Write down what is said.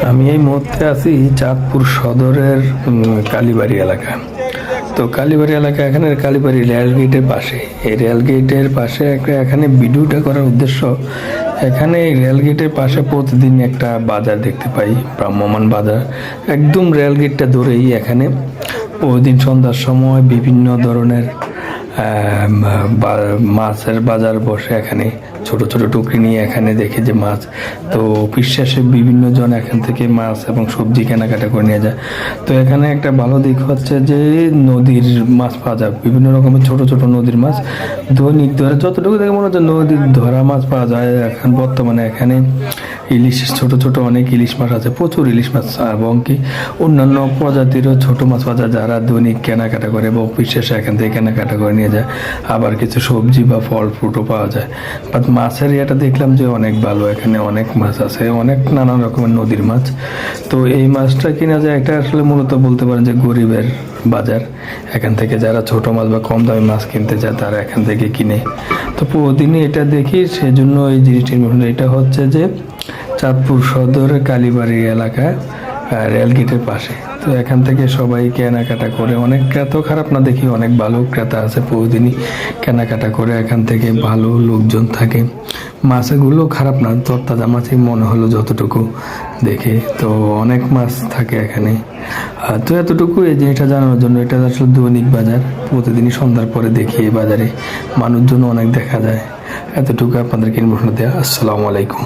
আমি এই মুহূর্তে আছি চাঁদপুর সদরের কালীবাড়ি এলাকা। তো কালীবাড়ি এলাকা এখানে কালীবাড়ি রেলগেটের পাশে, এই রেলগেটের পাশে এখানে ভিডিওটা করার উদ্দেশ্য, এখানে এই রেলগেটের পাশে প্রতিদিন একটা বাজার দেখতে পাই, ভ্রাম্যমাণ বাজার। একদম রেলগেটটা ধরেই এখানে প্রতিদিন সন্ধ্যার সময় বিভিন্ন ধরনের মাছের বাজার বসে। এখানে ছোট ছোট টুকরি নিয়ে এখানে দেখে যে মাছ, তো বিশ্বাসে বিভিন্ন জন এখান থেকে মাছ এবং সবজি কেনাকাটা করে নিয়ে যায়। তো এখানে একটা ভালো দিক হচ্ছে যে নদীর মাছ পাওয়া যায়, বিভিন্ন রকমের ছোট ছোট নদীর মাছ দৈনিক ধরে যতটুকু দেখে মনে হচ্ছে নদীর ধরা মাছ পাওয়া যায়। এখন বর্তমানে এখানে ইলিশ, ছোট ছোট অনেক ইলিশ মাছ আছে, প্রচুর ইলিশ মাছ এবং কি অন্যান্য প্রজাতিরও ছোট মাছ পাওয়া যায়, যারা দৈনিক কেনাকাটা করে এবং বিশ্বাসে এখান থেকে কেনাকাটা করে নিয়ে যায়। আবার কিছু সবজি বা ফল ফ্রুটও পাওয়া যায়। বাট মাছের ইয়েটা দেখলাম যে অনেক ভালো, এখানে অনেক মাছ আছে, অনেক নানান রকমের নদীর মাছ। তো এই মাছটা কিনা যায়, এটা আসলে মূলত বলতে পারেন যে গরিবের বাজার। এখান থেকে যারা ছোট মাছ বা কম দামে মাছ কিনতে চায় তারা এখান থেকে কিনে। তো প্রতিদিনই এটা দেখি, সেজন্য এই জিনিসটি এটা হচ্ছে যে চাঁদপুর সদরের কালীবাড়ি এলাকা রেলগেটের পাশে। তো এখান থেকে সবাই কেনাকাটা করে, অনেক ক্রেতা খারাপ না দেখি, অনেক ভালো ক্রেতা আছে, প্রতিদিনই কেনাকাটা করে এখান থেকে ভালো লোকজন থাকে। মাছগুলো খারাপ না, তরতাজা মাছই মনে হলো যতটুকু দেখে। তো অনেক মাছ থাকে এখানে। তো এতটুকু এই জিনিসটা জানানোর জন্য। এটা আসলে দৈনিক বাজার, প্রতিদিনই সন্ধ্যার পরে দেখি এই বাজারে মানুষজন অনেক দেখা যায়। এতটুকু আপনাদেরকে ইনফরমেশন দেওয়া। আসসালামু আলাইকুম।